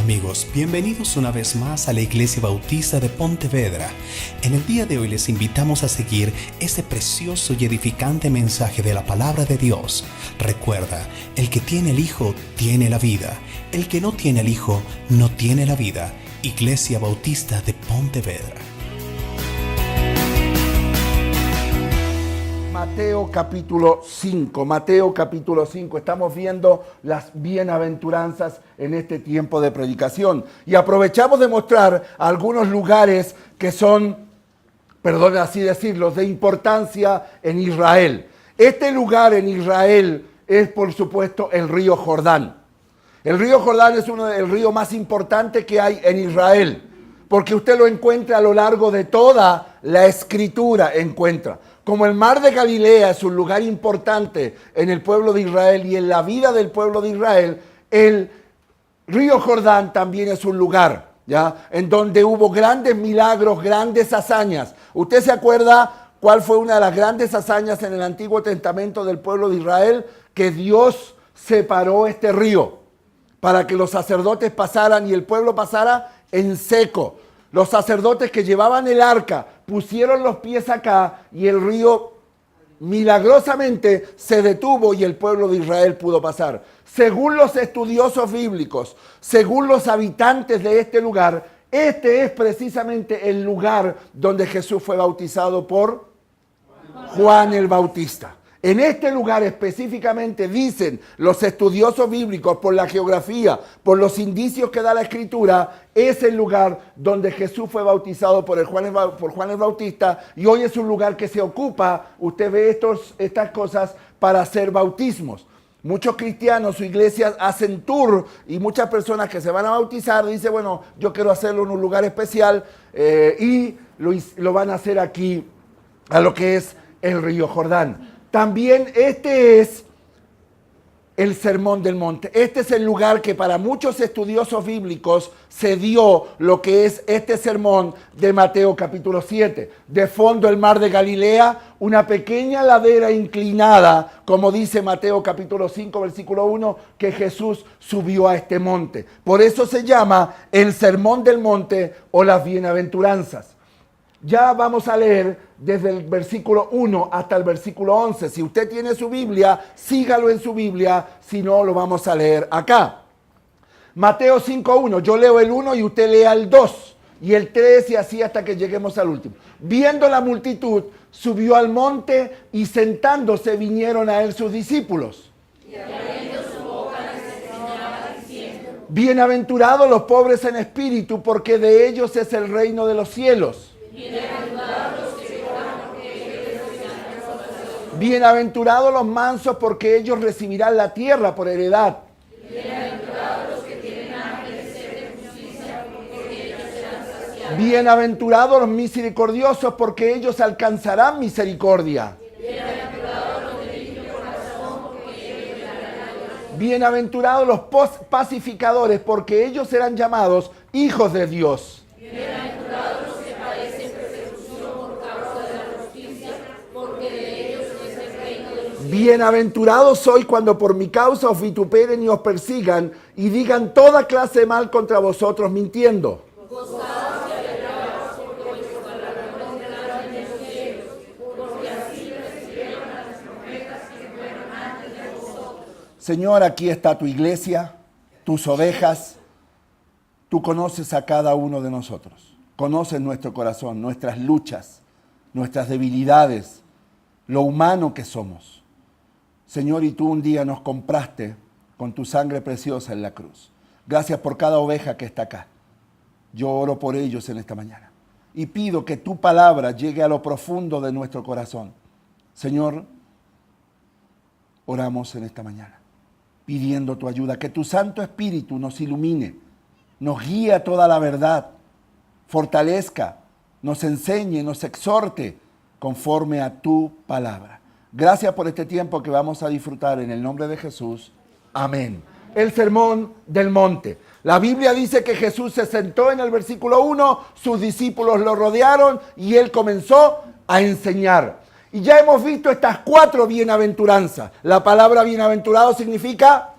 Amigos, bienvenidos una vez más a la Iglesia Bautista de Pontevedra. En el día de hoy les invitamos a seguir ese precioso y edificante mensaje de la Palabra de Dios. Recuerda, el que tiene el Hijo tiene la vida. El que no tiene el Hijo no tiene la vida. Iglesia Bautista de Pontevedra. Mateo capítulo 5, estamos viendo las bienaventuranzas en este tiempo de predicación y aprovechamos de mostrar algunos lugares que son, perdón así decirlo, de importancia en Israel. Este lugar en Israel es por supuesto el río Jordán. El río Jordán es el río más importante que hay en Israel, porque usted lo encuentra a lo largo de toda la Escritura, Como el mar de Galilea es un lugar importante en el pueblo de Israel y en la vida del pueblo de Israel, el río Jordán también es un lugar, ¿ya?, en donde hubo grandes milagros, grandes hazañas. ¿Usted se acuerda cuál fue una de las grandes hazañas en el Antiguo Testamento del pueblo de Israel? Que Dios separó este río para que los sacerdotes pasaran y el pueblo pasara en seco. Los sacerdotes que llevaban el arca pusieron los pies acá y el río milagrosamente se detuvo y el pueblo de Israel pudo pasar. Según los estudiosos bíblicos, según los habitantes de este lugar, este es precisamente el lugar donde Jesús fue bautizado por Juan el Bautista. En este lugar específicamente dicen los estudiosos bíblicos, por la geografía, por los indicios que da la Escritura, es el lugar donde Jesús fue bautizado por Juan el Bautista, y hoy es un lugar que se ocupa, usted ve estas cosas para hacer bautismos. Muchos cristianos o iglesias hacen tour y muchas personas que se van a bautizar dicen, bueno, yo quiero hacerlo en un lugar especial y lo van a hacer aquí a lo que es el río Jordán. También este es el Sermón del Monte. Este es el lugar que para muchos estudiosos bíblicos se dio lo que es este sermón de Mateo capítulo 7. De fondo el mar de Galilea, una pequeña ladera inclinada, como dice Mateo capítulo 5, versículo 1, que Jesús subió a este monte. Por eso se llama el Sermón del Monte o las Bienaventuranzas. Ya vamos a leer desde el versículo 1 hasta el versículo 11. Si usted tiene su Biblia, sígalo en su Biblia. Si no, lo vamos a leer acá. Mateo 5:1. Yo leo el 1 y usted lea el 2 y el 3 y así hasta que lleguemos al último. Viendo la multitud, subió al monte y sentándose vinieron a él sus discípulos. Y abriendo su boca les enseñaba diciendo: Bienaventurados los pobres en espíritu, porque de ellos es el reino de los cielos. Bienaventurados los mansos, porque ellos recibirán la tierra por heredad. Bienaventurados los que tienen hambre y sed de justicia, porque ellos serán saciados. Bienaventurados los misericordiosos, porque ellos alcanzarán misericordia. Bienaventurados los de limpio corazón, porque ellos verán a Dios. Bienaventurados los pacificadores, porque ellos serán llamados hijos de Dios. Bienaventurados los que padecen persecución por causa de la justicia, porque de ellos es el reino de los cielos. Bienaventurados sois cuando por mi causa os vituperen y os persigan y digan toda clase de mal contra vosotros mintiendo. Gozaos y alegraos, porque vuestro galardón grande en los cielos, porque así recibieron a las profetas que fueron antes de vosotros. Señor, aquí está tu iglesia, tus ovejas. Tú conoces a cada uno de nosotros, conoces nuestro corazón, nuestras luchas, nuestras debilidades, lo humano que somos. Señor, y tú un día nos compraste con tu sangre preciosa en la cruz. Gracias por cada oveja que está acá. Yo oro por ellos en esta mañana y pido que tu palabra llegue a lo profundo de nuestro corazón. Señor, oramos en esta mañana pidiendo tu ayuda, que tu Santo Espíritu nos ilumine, nos guíe a toda la verdad, fortalezca, nos enseñe, nos exhorte conforme a tu palabra. Gracias por este tiempo que vamos a disfrutar en el nombre de Jesús. Amén. El Sermón del Monte. La Biblia dice que Jesús se sentó en el versículo 1, sus discípulos lo rodearon y él comenzó a enseñar. Y ya hemos visto estas 4 bienaventuranzas. La palabra bienaventurado significa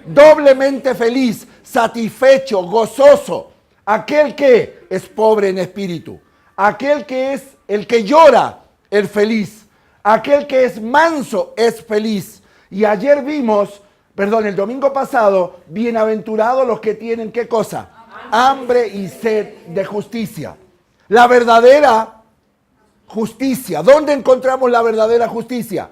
doblemente feliz. satisfecho, gozoso. Aquel que es pobre en espíritu. Aquel que es el que llora, el feliz. Aquel que es manso, es feliz. Y ayer vimos, el domingo pasado, bienaventurados los que tienen, ¿qué cosa? Hambre y sed de justicia. La verdadera justicia. ¿Dónde encontramos la verdadera justicia?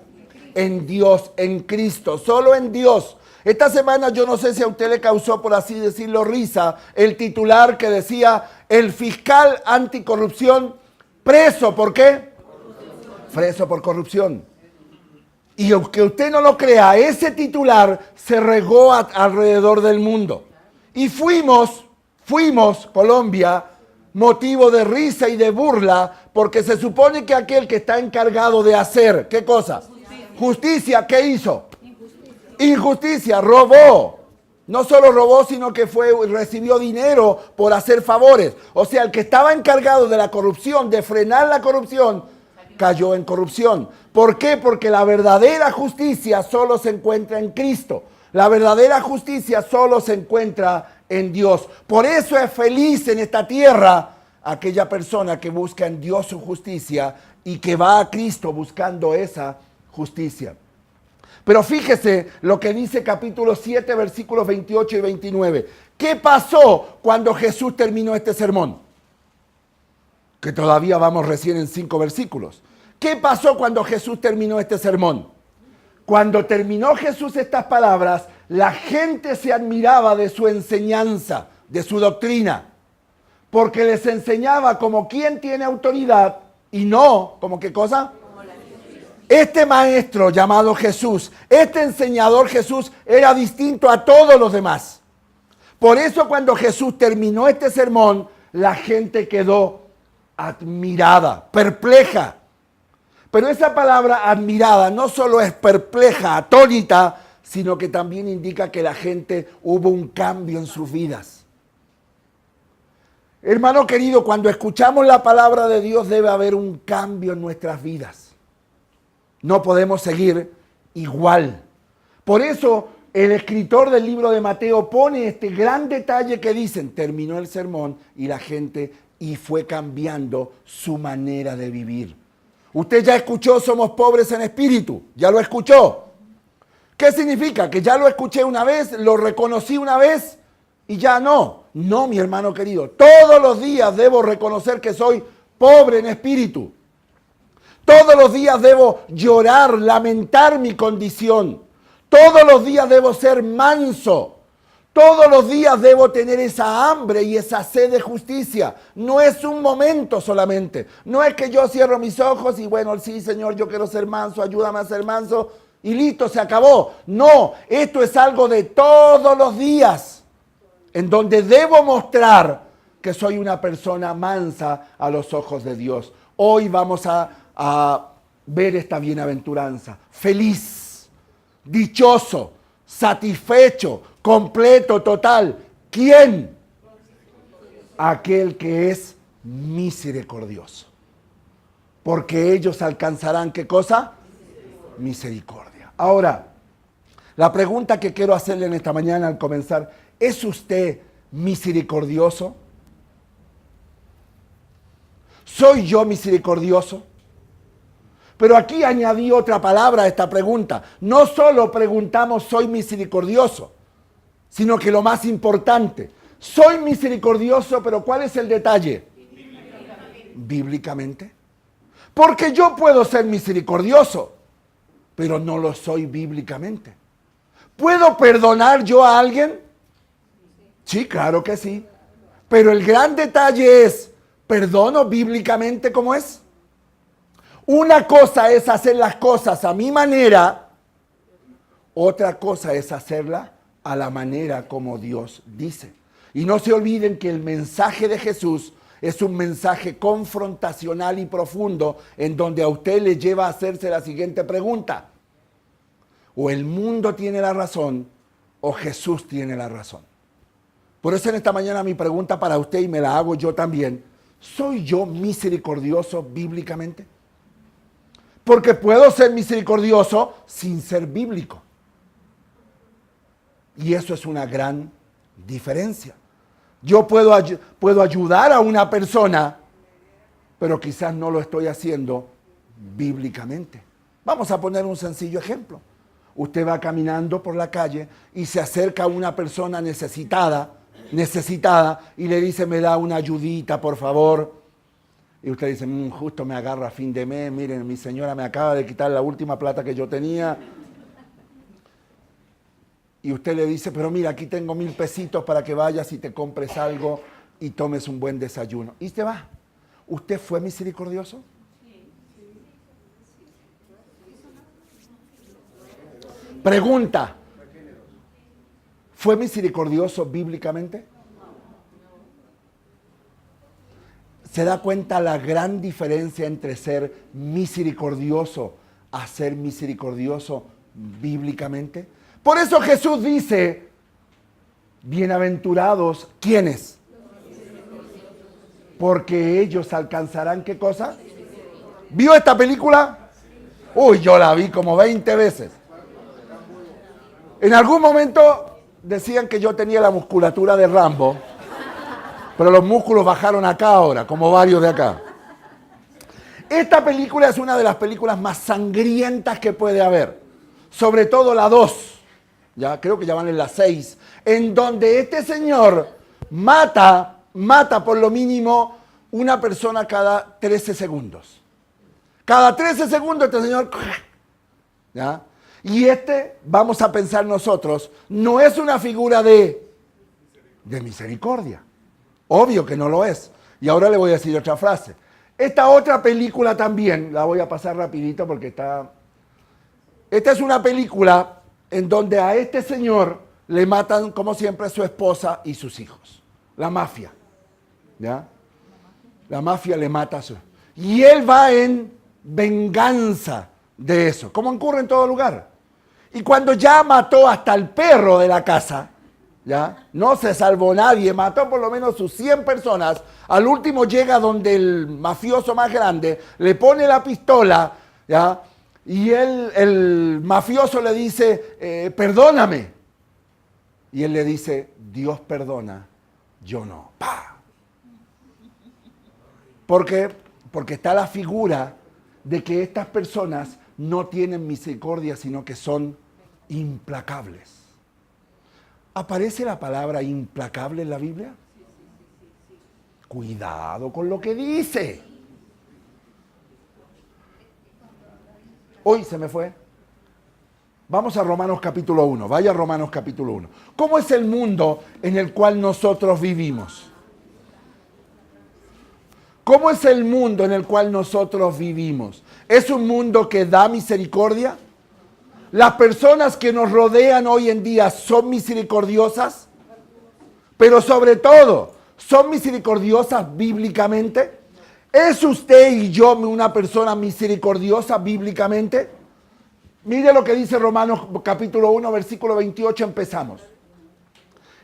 En Dios, en Cristo, solo en Dios. Esta semana yo no sé si a usted le causó, por así decirlo, risa, el titular que decía, el fiscal anticorrupción preso, ¿por qué? Preso por corrupción. Y aunque usted no lo crea, ese titular se regó alrededor del mundo. Y fuimos, Colombia, motivo de risa y de burla, porque se supone que aquel que está encargado de hacer, ¿qué cosa? Justicia, ¿qué hizo? Injusticia, robó. No solo robó, sino que recibió dinero por hacer favores. O sea, el que estaba encargado de la corrupción, de frenar la corrupción, cayó en corrupción. ¿Por qué? Porque la verdadera justicia solo se encuentra en Cristo. La verdadera justicia solo se encuentra en Dios. Por eso es feliz en esta tierra aquella persona que busca en Dios su justicia y que va a Cristo buscando esa justicia. Pero fíjese lo que dice capítulo 7, versículos 28 y 29. ¿Qué pasó cuando Jesús terminó este sermón? Que todavía vamos recién en 5 versículos. ¿Qué pasó cuando Jesús terminó este sermón? Cuando terminó Jesús estas palabras, la gente se admiraba de su enseñanza, de su doctrina, porque les enseñaba como quien tiene autoridad y no, ¿como qué cosa? Este maestro llamado Jesús, este enseñador Jesús, era distinto a todos los demás. Por eso cuando Jesús terminó este sermón, la gente quedó admirada, perpleja. Pero esa palabra admirada no solo es perpleja, atónita, sino que también indica que la gente hubo un cambio en sus vidas. Hermano querido, cuando escuchamos la palabra de Dios debe haber un cambio en nuestras vidas. No podemos seguir igual. Por eso el escritor del libro de Mateo pone este gran detalle que dicen, terminó el sermón y la gente y fue cambiando su manera de vivir. Usted ya escuchó, somos pobres en espíritu, ya lo escuchó. ¿Qué significa? Que ya lo escuché una vez, lo reconocí una vez y ya no. No, mi hermano querido, todos los días debo reconocer que soy pobre en espíritu. Todos los días debo llorar, lamentar mi condición. Todos los días debo ser manso. Todos los días debo tener esa hambre y esa sed de justicia. No es un momento solamente. No es que yo cierro mis ojos y bueno, sí, Señor, yo quiero ser manso, ayúdame a ser manso y listo, se acabó. No, esto es algo de todos los días en donde debo mostrar que soy una persona mansa a los ojos de Dios. Hoy vamos a ver esta bienaventuranza. Feliz, dichoso, satisfecho, completo, total. ¿Quién? Aquel que es misericordioso. Porque ellos alcanzarán, ¿qué cosa? Misericordia. Ahora, la pregunta que quiero hacerle en esta mañana al comenzar, ¿es usted misericordioso? ¿Soy yo misericordioso? Pero aquí añadí otra palabra a esta pregunta. No solo preguntamos, ¿soy misericordioso? Sino que lo más importante, soy misericordioso, pero ¿cuál es el detalle? Bíblicamente. Porque yo puedo ser misericordioso, pero no lo soy bíblicamente. ¿Puedo perdonar yo a alguien? Sí, claro que sí. Pero el gran detalle es, ¿perdono bíblicamente como es? Una cosa es hacer las cosas a mi manera, otra cosa es hacerla a la manera como Dios dice. Y no se olviden que el mensaje de Jesús es un mensaje confrontacional y profundo en donde a usted le lleva a hacerse la siguiente pregunta. O el mundo tiene la razón o Jesús tiene la razón. Por eso en esta mañana mi pregunta para usted, y me la hago yo también, ¿soy yo misericordioso bíblicamente? Porque puedo ser misericordioso sin ser bíblico. Y eso es una gran diferencia. Yo puedo ayudar a una persona, pero quizás no lo estoy haciendo bíblicamente. Vamos a poner un sencillo ejemplo. Usted va caminando por la calle y se acerca a una persona necesitada y le dice, me da una ayudita, por favor. Y usted dice, justo me agarra a fin de mes, miren, mi señora me acaba de quitar la última plata que yo tenía. Y usted le dice, pero mira, aquí tengo 1,000 pesitos para que vayas y te compres algo y tomes un buen desayuno. Y se va. ¿Usted fue misericordioso? Pregunta, ¿fue misericordioso bíblicamente? ¿Se da cuenta la gran diferencia entre ser misericordioso a ser misericordioso bíblicamente? Por eso Jesús dice, bienaventurados, ¿quiénes? Porque ellos alcanzarán, ¿qué cosa? ¿Vio esta película? Uy, yo la vi como 20 veces. En algún momento decían que yo tenía la musculatura de Rambo, pero los músculos bajaron acá ahora, como varios de acá. Esta película es una de las películas más sangrientas que puede haber, sobre todo la 2, ya creo que ya van en la 6, en donde este señor mata por lo mínimo una persona cada 13 segundos. Cada 13 segundos este señor, ¿ya? Y vamos a pensar nosotros, no es una figura de misericordia. Obvio que no lo es. Y ahora le voy a decir otra frase. Esta otra película también, la voy a pasar rapidito porque está... Esta es una película en donde a este señor le matan, como siempre, a su esposa y sus hijos. La mafia. ¿Ya? La mafia le mata a su... Y él va en venganza de eso, como ocurre en todo lugar. Y cuando ya mató hasta el perro de la casa, ¿ya? No se salvó nadie, mató por lo menos sus 100 personas, al último llega donde el mafioso más grande, le pone la pistola, ¿ya? Y el mafioso le dice, perdóname. Y él le dice, Dios perdona, yo no. ¡Pah! ¿Por qué? Porque está la figura de que estas personas no tienen misericordia, sino que son implacables. ¿Aparece la palabra implacable en la Biblia? Cuidado con lo que dice. Hoy se me fue. Vamos a Romanos capítulo 1. Vaya a Romanos capítulo 1. ¿Cómo es el mundo en el cual nosotros vivimos? ¿Cómo es el mundo en el cual nosotros vivimos? ¿Es un mundo que da misericordia? ¿Las personas que nos rodean hoy en día son misericordiosas? Pero sobre todo, ¿son misericordiosas bíblicamente? ¿Es usted y yo una persona misericordiosa bíblicamente? Mire lo que dice Romanos capítulo 1, versículo 28, empezamos.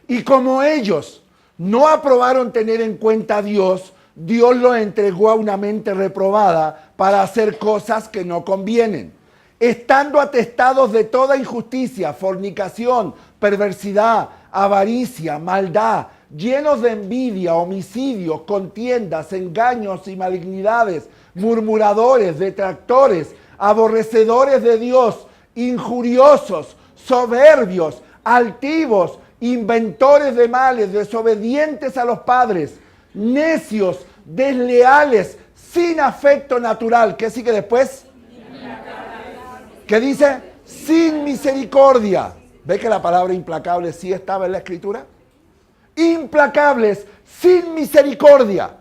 Y como ellos no aprobaron tener en cuenta a Dios, Dios lo entregó a una mente reprobada para hacer cosas que no convienen, estando atestados de toda injusticia, fornicación, perversidad, avaricia, maldad, llenos de envidia, homicidios, contiendas, engaños y malignidades, murmuradores, detractores, aborrecedores de Dios, injuriosos, soberbios, altivos, inventores de males, desobedientes a los padres, necios, desleales, sin afecto natural. ¿Qué sigue después? ¿Qué dice? Sin misericordia. ¿Ve que la palabra implacable sí estaba en la Escritura? Implacables, sin misericordia.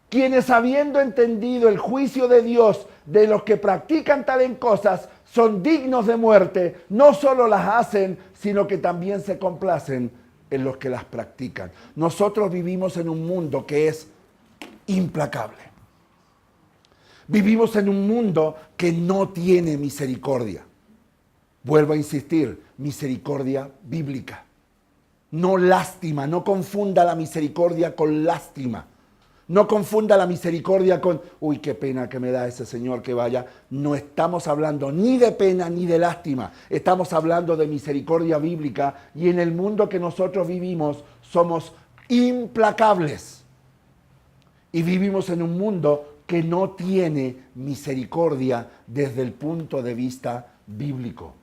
Quienes habiendo entendido el juicio de Dios de los que practican tales cosas, son dignos de muerte, no solo las hacen, sino que también se complacen en los que las practican. Nosotros vivimos en un mundo que es implacable. Vivimos en un mundo que no tiene misericordia. Vuelvo a insistir, misericordia bíblica. No lástima, no confunda la misericordia con lástima. No confunda la misericordia con, uy, qué pena que me da ese señor que vaya. No estamos hablando ni de pena ni de lástima. Estamos hablando de misericordia bíblica y en el mundo que nosotros vivimos somos implacables. Y vivimos en un mundo que no tiene misericordia desde el punto de vista bíblico.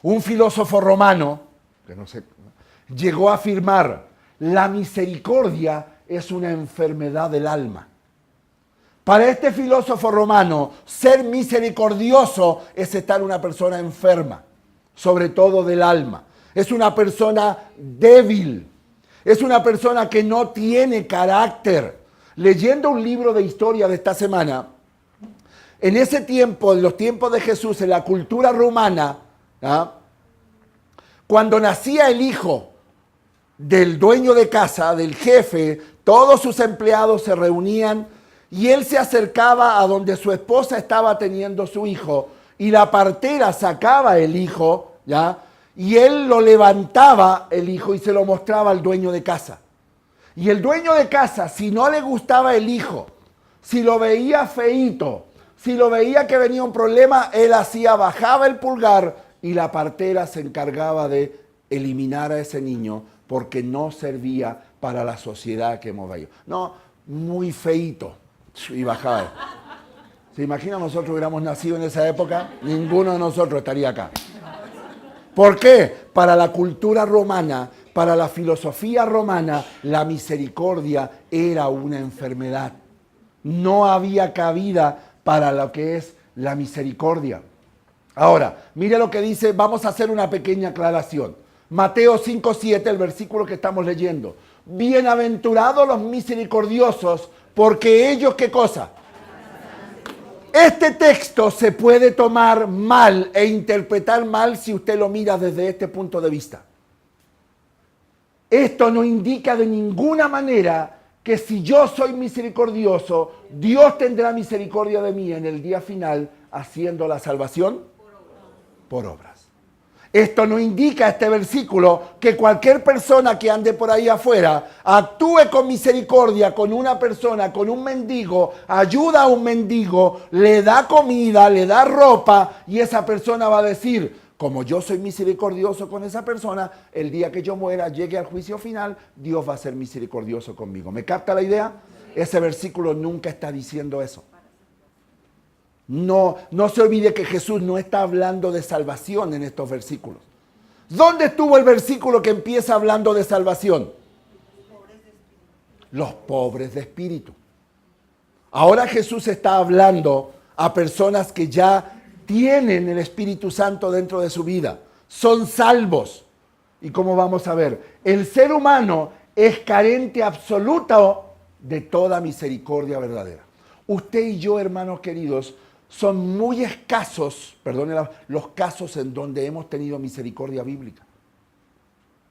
Un filósofo romano, que no sé, llegó a afirmar, la misericordia es una enfermedad del alma. Para este filósofo romano, ser misericordioso es estar una persona enferma, sobre todo del alma. Es una persona débil, es una persona que no tiene carácter. Leyendo un libro de historia de esta semana, en ese tiempo, en los tiempos de Jesús, en la cultura romana, cuando nacía el hijo del dueño de casa, del jefe, todos sus empleados se reunían y él se acercaba a donde su esposa estaba teniendo su hijo y la partera sacaba el hijo, ¿ya? Y él lo levantaba, el hijo, y se lo mostraba al dueño de casa. Y el dueño de casa, si no le gustaba el hijo, si lo veía feíto, si lo veía que venía un problema, él bajaba el pulgar y la partera se encargaba de eliminar a ese niño porque no servía para la sociedad que hemos visto. No, muy feíto. Y bajaba. ¿Se imagina nosotros hubiéramos nacido en esa época? Ninguno de nosotros estaría acá. ¿Por qué? Para la cultura romana, para la filosofía romana, la misericordia era una enfermedad. No había cabida para lo que es la misericordia. Ahora, mire lo que dice, vamos a hacer una pequeña aclaración. Mateo 5:7, el versículo que estamos leyendo. Bienaventurados los misericordiosos, porque ellos, ¿qué cosa? Este texto se puede tomar mal e interpretar mal si usted lo mira desde este punto de vista. Esto no indica de ninguna manera que si yo soy misericordioso, Dios tendrá misericordia de mí en el día final, haciendo la salvación por obras. Esto no indica, este versículo, que cualquier persona que ande por ahí afuera actúe con misericordia con una persona, con un mendigo, ayuda a un mendigo, le da comida, le da ropa y esa persona va a decir, como yo soy misericordioso con esa persona, el día que yo muera, llegue al juicio final, Dios va a ser misericordioso conmigo. ¿Me capta la idea? Ese versículo nunca está diciendo eso. No se olvide que Jesús no está hablando de salvación en estos versículos. ¿Dónde estuvo el versículo que empieza hablando de salvación? Los pobres de espíritu. Ahora Jesús está hablando a personas que ya tienen el Espíritu Santo dentro de su vida. Son salvos. ¿Y cómo vamos a ver? El ser humano es carente absoluto de toda misericordia verdadera. Usted y yo, hermanos queridos, son muy escasos, perdone, los casos en donde hemos tenido misericordia bíblica.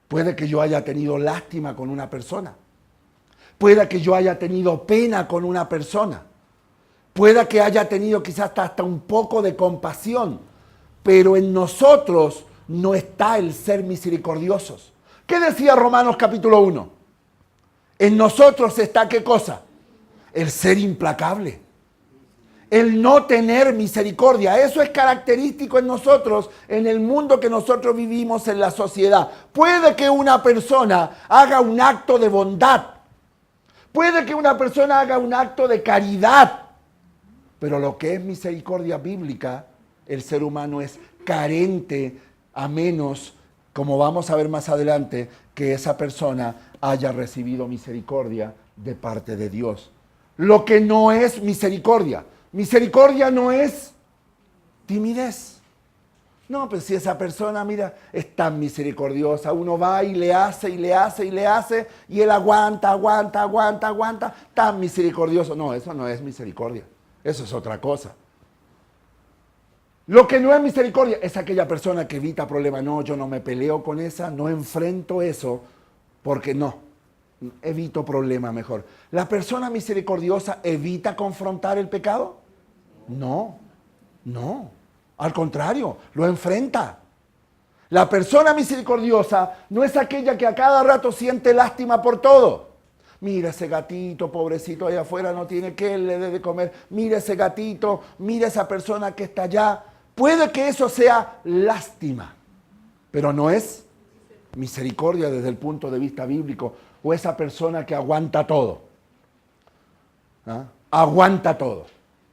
Puede que yo haya tenido lástima con una persona. Puede que yo haya tenido pena con una persona. Puede que haya tenido quizás hasta un poco de compasión. Pero en nosotros no está el ser misericordiosos. ¿Qué decía Romanos capítulo 1? En nosotros está ¿qué cosa? El ser implacable. El no tener misericordia. Eso es característico en nosotros, en el mundo que nosotros vivimos, en la sociedad. Puede que una persona haga un acto de bondad. Puede que una persona haga un acto de caridad. Pero lo que es misericordia bíblica, el ser humano es carente, a menos, como vamos a ver más adelante, que esa persona haya recibido misericordia de parte de Dios. Lo que no es misericordia. Misericordia no es timidez. No, pues si esa persona, mira, es tan misericordiosa, uno va y le hace, y le hace, y le hace, y él aguanta, tan misericordioso. No, eso no es misericordia, eso es otra cosa. Lo que no es misericordia es aquella persona que evita problemas. No, yo no me peleo con esa, no enfrento eso, porque no. Evito problemas mejor. ¿La persona misericordiosa evita confrontar el pecado? No. Al contrario, lo enfrenta. La persona misericordiosa no es aquella que a cada rato siente lástima por todo. Mira ese gatito, pobrecito, allá afuera no tiene que le dé de comer. Mira ese gatito, mira esa persona que está allá. Puede que eso sea lástima, pero no es misericordia desde el punto de vista bíblico. O esa persona que aguanta todo. ¿Ah? Aguanta todo.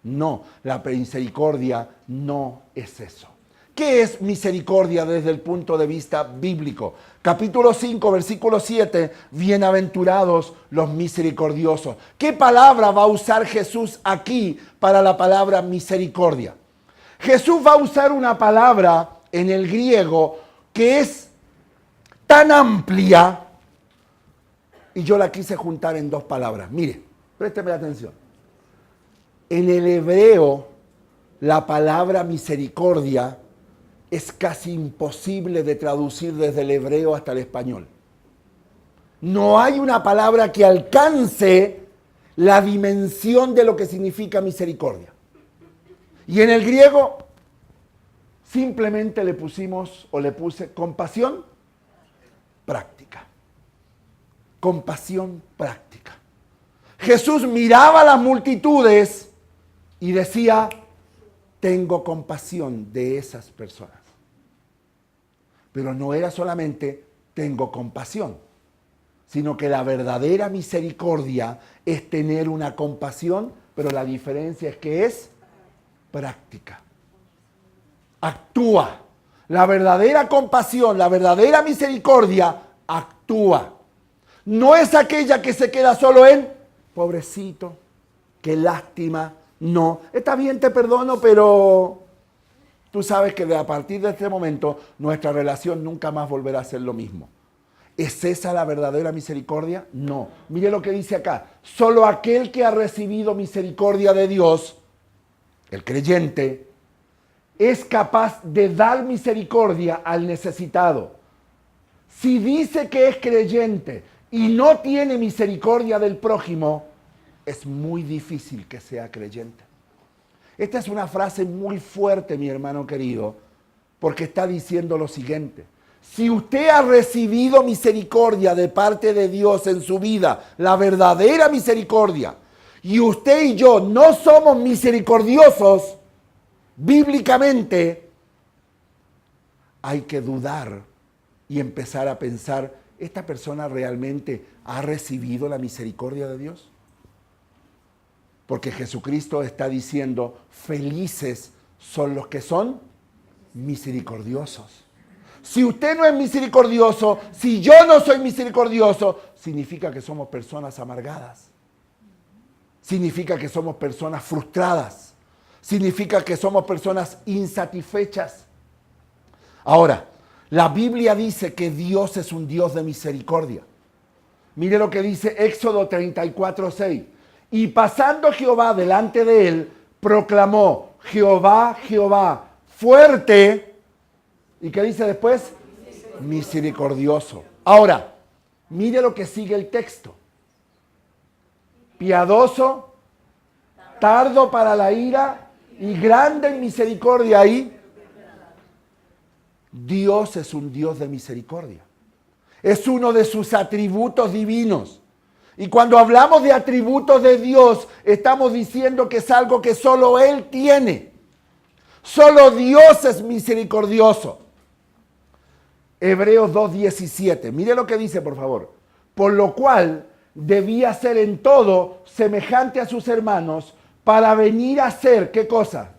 No, la misericordia no es eso. ¿Qué es misericordia desde el punto de vista bíblico? Capítulo 5, versículo 7, bienaventurados los misericordiosos. ¿Qué palabra va a usar Jesús aquí para la palabra misericordia? Jesús va a usar una palabra en el griego que es tan amplia y yo la quise juntar en dos palabras. Mire, présteme atención. En el hebreo, la palabra misericordia es casi imposible de traducir desde el hebreo hasta el español. No hay una palabra que alcance la dimensión de lo que significa misericordia. Y en el griego simplemente le puse compasión práctica. Compasión práctica. Jesús miraba a las multitudes y decía, tengo compasión de esas personas. Pero no era solamente tengo compasión, sino que la verdadera misericordia es tener una compasión, pero la diferencia es que es práctica. Actúa. La verdadera compasión, la verdadera misericordia, actúa. No es aquella que se queda solo en, pobrecito, qué lástima. No, está bien, te perdono, pero tú sabes que a partir de este momento nuestra relación nunca más volverá a ser lo mismo. ¿Es esa la verdadera misericordia? No. Mire lo que dice acá. Solo aquel que ha recibido misericordia de Dios, el creyente, es capaz de dar misericordia al necesitado. Si dice que es creyente y no tiene misericordia del prójimo, es muy difícil que sea creyente. Esta es una frase muy fuerte, mi hermano querido, porque está diciendo lo siguiente. Si usted ha recibido misericordia de parte de Dios en su vida, la verdadera misericordia, y usted y yo no somos misericordiosos, bíblicamente, hay que dudar y empezar a pensar, ¿esta persona realmente ha recibido la misericordia de Dios? Porque Jesucristo está diciendo, felices son los que son misericordiosos. Si usted no es misericordioso, si yo no soy misericordioso, significa que somos personas amargadas. Significa que somos personas frustradas. Significa que somos personas insatisfechas. Ahora, la Biblia dice que Dios es un Dios de misericordia. Mire lo que dice Éxodo 34:6. Y pasando Jehová delante de él, proclamó, Jehová, Jehová, fuerte. ¿Y qué dice después? Misericordioso. Ahora, mire lo que sigue el texto. Piadoso, tardo para la ira y grande en misericordia. Ahí, Dios es un Dios de misericordia. Es uno de sus atributos divinos. Y cuando hablamos de atributos de Dios, estamos diciendo que es algo que solo Él tiene. Solo Dios es misericordioso. Hebreos 2:17. Mire lo que dice, por favor. Por lo cual debía ser en todo semejante a sus hermanos para venir a ser, ¿qué cosa?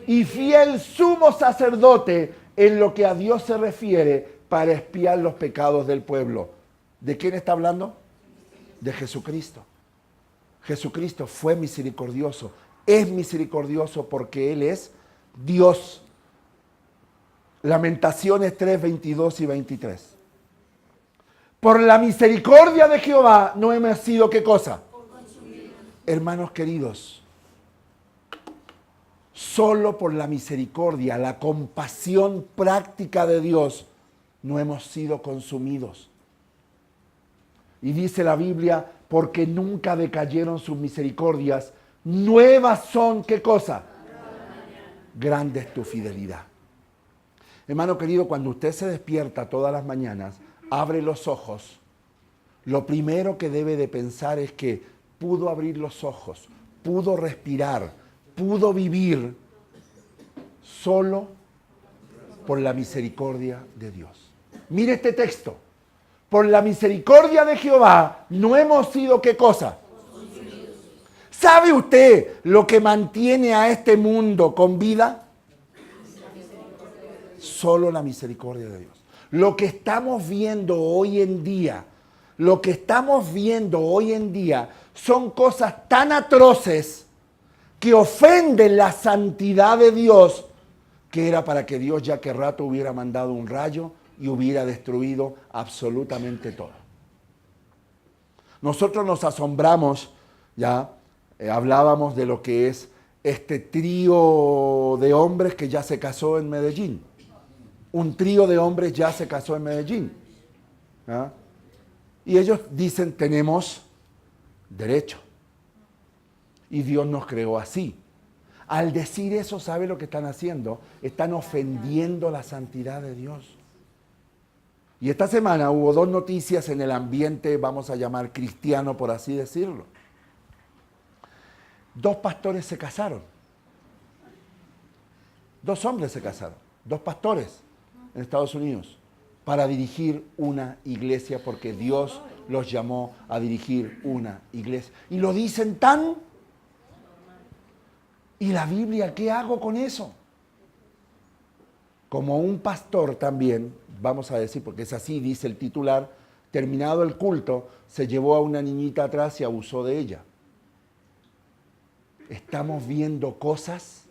Y fiel sumo sacerdote en lo que a Dios se refiere para expiar los pecados del pueblo. ¿De quién está hablando? De Jesucristo. Jesucristo fue misericordioso. Es misericordioso porque Él es Dios. Lamentaciones 3, 22 y 23. Por la misericordia de Jehová no hemos sido, ¿qué cosa? Hermanos queridos, solo por la misericordia, la compasión práctica de Dios, no hemos sido consumidos. Y dice la Biblia, porque nunca decayeron sus misericordias, nuevas son, ¿qué cosa? Grande es tu fidelidad. Hermano querido, cuando usted se despierta todas las mañanas, abre los ojos, lo primero que debe de pensar es que pudo abrir los ojos, pudo respirar, pudo vivir solo por la misericordia de Dios. Mire este texto. Por la misericordia de Jehová no hemos sido, ¿qué cosa? ¿Sabe usted lo que mantiene a este mundo con vida? Solo la misericordia de Dios. Lo que estamos viendo hoy en día, son cosas tan atroces que ofenden la santidad de Dios, que era para que Dios ya que rato hubiera mandado un rayo y hubiera destruido absolutamente todo. Nosotros nos asombramos, ya hablábamos de lo que es este trío de hombres que ya se casó en Medellín. Un trío de hombres ya se casó en Medellín. ¿Ya? Y ellos dicen, tenemos derecho. Y Dios nos creó así. Al decir eso, ¿sabe lo que están haciendo? Están ofendiendo la santidad de Dios. Y esta semana hubo 2 noticias en el ambiente, vamos a llamar cristiano, por así decirlo. 2 pastores se casaron. 2 hombres se casaron. 2 pastores en Estados Unidos para dirigir una iglesia, porque Dios los llamó a dirigir una iglesia. Y lo dicen tan... ¿Y la Biblia qué hago con eso? Como un pastor también, vamos a decir, porque es así, dice el titular, terminado el culto, se llevó a una niñita atrás y abusó de ella. Estamos viendo cosas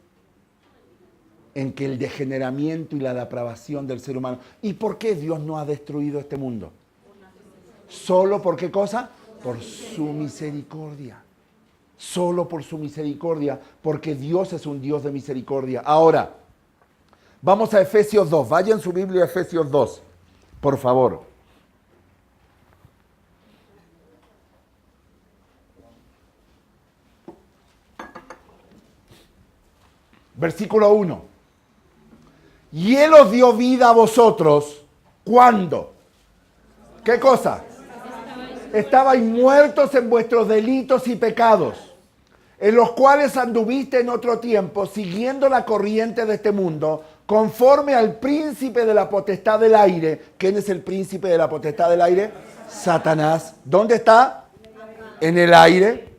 en que el degeneramiento y la depravación del ser humano... ¿Y por qué Dios no ha destruido este mundo? ¿Solo por qué cosa? Por su misericordia. Solo por su misericordia, porque Dios es un Dios de misericordia. Ahora, vamos a Efesios 2. Vaya en su Biblia a Efesios 2, por favor. Versículo 1. Y Él os dio vida a vosotros, ¿cuándo? ¿Qué cosa? Estabais muertos en vuestros delitos y pecados, en los cuales anduviste en otro tiempo, siguiendo la corriente de este mundo, conforme al príncipe de la potestad del aire. ¿Quién es el príncipe de la potestad del aire? Satanás. ¿Dónde está? En el aire.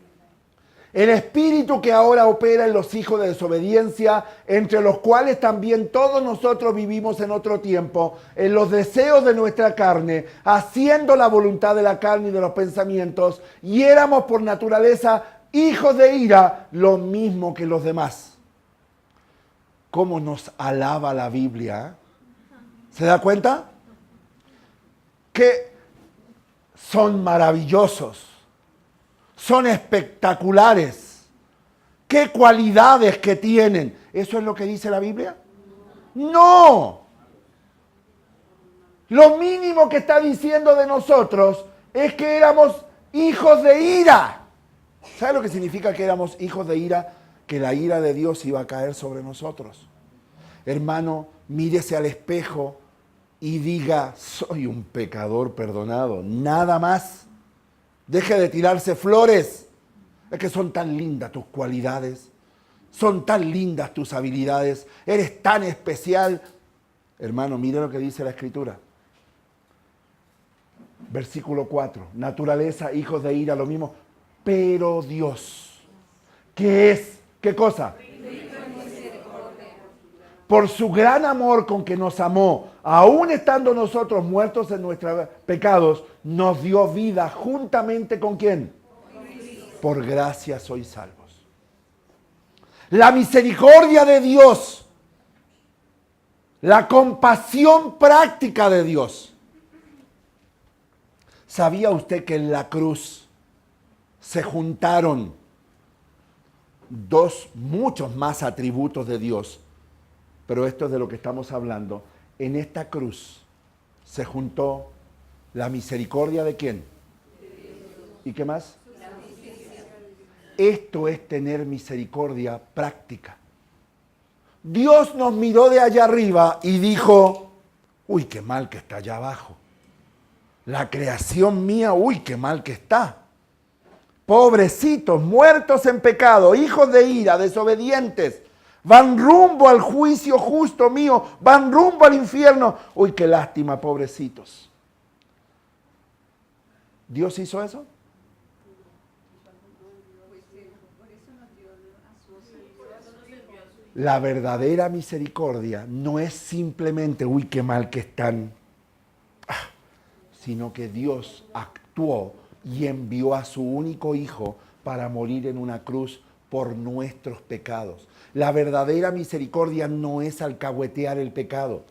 El espíritu que ahora opera en los hijos de desobediencia, entre los cuales también todos nosotros vivimos en otro tiempo, en los deseos de nuestra carne, haciendo la voluntad de la carne y de los pensamientos, y éramos por naturaleza hijos de ira, lo mismo que los demás. ¿Cómo nos alaba la Biblia? ¿Se da cuenta? Que son maravillosos. Son espectaculares. ¿Qué cualidades que tienen? ¿Eso es lo que dice la Biblia? No. Lo mínimo que está diciendo de nosotros es que éramos hijos de ira. ¿Sabe lo que significa que éramos hijos de ira? Que la ira de Dios iba a caer sobre nosotros. Hermano, mírese al espejo y diga, soy un pecador perdonado. Nada más. Deje de tirarse flores. Es que son tan lindas tus cualidades. Son tan lindas tus habilidades. Eres tan especial. Hermano, mire lo que dice la Escritura. Versículo 4. Naturaleza, hijos de ira, lo mismo. Pero Dios, ¿qué es? ¿Qué cosa? Por su gran amor con que nos amó, aún estando nosotros muertos en nuestros pecados, nos dio vida juntamente ¿con quién? Por gracia sois salvos. La misericordia de Dios, la compasión práctica de Dios. ¿Sabía usted que en la cruz se juntaron muchos más atributos de Dios? Pero esto es de lo que estamos hablando. En esta cruz se juntó la misericordia ¿de quién? ¿Y qué más? Esto es tener misericordia práctica. Dios nos miró de allá arriba y dijo, uy, qué mal que está allá abajo. La creación mía, uy, qué mal que está. Pobrecitos, muertos en pecado, hijos de ira, desobedientes. Van rumbo al juicio justo mío, van rumbo al infierno. Uy, qué lástima, pobrecitos. ¿Dios hizo eso? La verdadera misericordia no es simplemente, uy, qué mal que están, sino que Dios actuó y envió a su único hijo para morir en una cruz por nuestros pecados. La verdadera misericordia no es alcahuetear el pecado.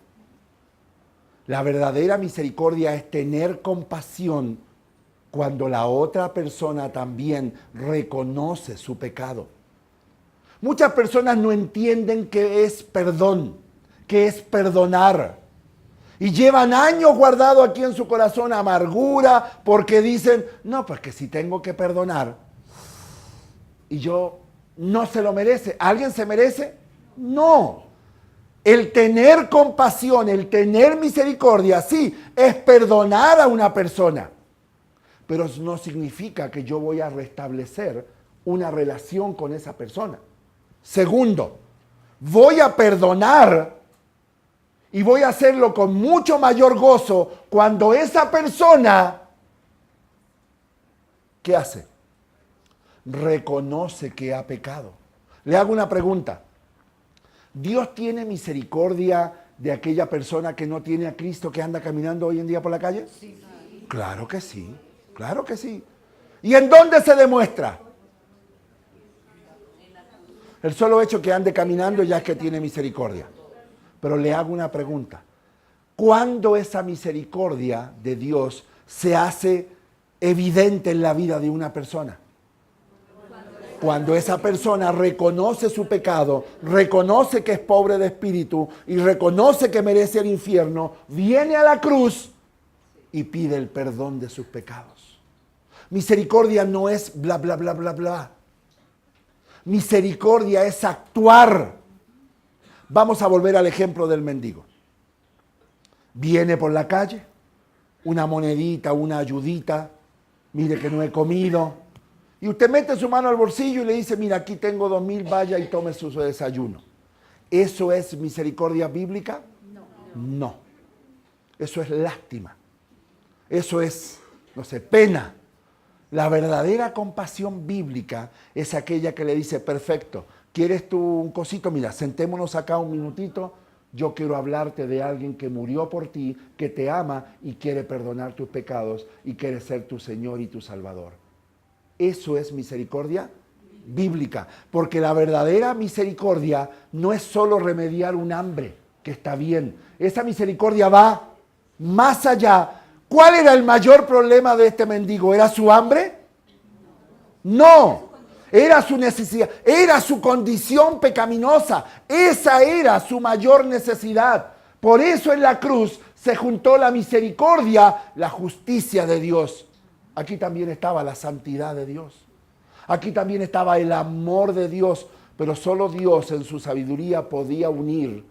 La verdadera misericordia es tener compasión cuando la otra persona también reconoce su pecado. Muchas personas no entienden qué es perdón, qué es perdonar. Y llevan años guardado aquí en su corazón amargura porque dicen, no, pues que si tengo que perdonar y yo no se lo merece, ¿alguien se merece? No. El tener compasión, el tener misericordia, sí, es perdonar a una persona. Pero no significa que yo voy a restablecer una relación con esa persona. Segundo, voy a perdonar y voy a hacerlo con mucho mayor gozo cuando esa persona, ¿qué hace? Reconoce que ha pecado. Le hago una pregunta. ¿Dios tiene misericordia de aquella persona que no tiene a Cristo, que anda caminando hoy en día por la calle? Sí. Claro que sí, claro que sí. ¿Y en dónde se demuestra? El solo hecho que ande caminando ya es que tiene misericordia. Pero le hago una pregunta. ¿Cuándo esa misericordia de Dios se hace evidente en la vida de una persona? Cuando esa persona reconoce su pecado, reconoce que es pobre de espíritu y reconoce que merece el infierno, viene a la cruz y pide el perdón de sus pecados. Misericordia no es bla, bla, bla, bla, bla. Misericordia es actuar. Vamos a volver al ejemplo del mendigo. Viene por la calle, una monedita, una ayudita, mire que no he comido. Y usted mete su mano al bolsillo y le dice, mira, aquí tengo 2,000, vaya y tome su desayuno. ¿Eso es misericordia bíblica? No. Eso es lástima. Eso es, no sé, pena. La verdadera compasión bíblica es aquella que le dice, perfecto, ¿quieres tú un cosito? Mira, sentémonos acá un minutito. Yo quiero hablarte de alguien que murió por ti, que te ama y quiere perdonar tus pecados y quiere ser tu Señor y tu Salvador. Eso es misericordia bíblica, porque la verdadera misericordia no es solo remediar un hambre, que está bien. Esa misericordia va más allá. ¿Cuál era el mayor problema de este mendigo? ¿Era su hambre? No, era su necesidad, era su condición pecaminosa. Esa era su mayor necesidad. Por eso en la cruz se juntó la misericordia, la justicia de Dios. Aquí también estaba la santidad de Dios. Aquí también estaba el amor de Dios, pero solo Dios en su sabiduría podía unir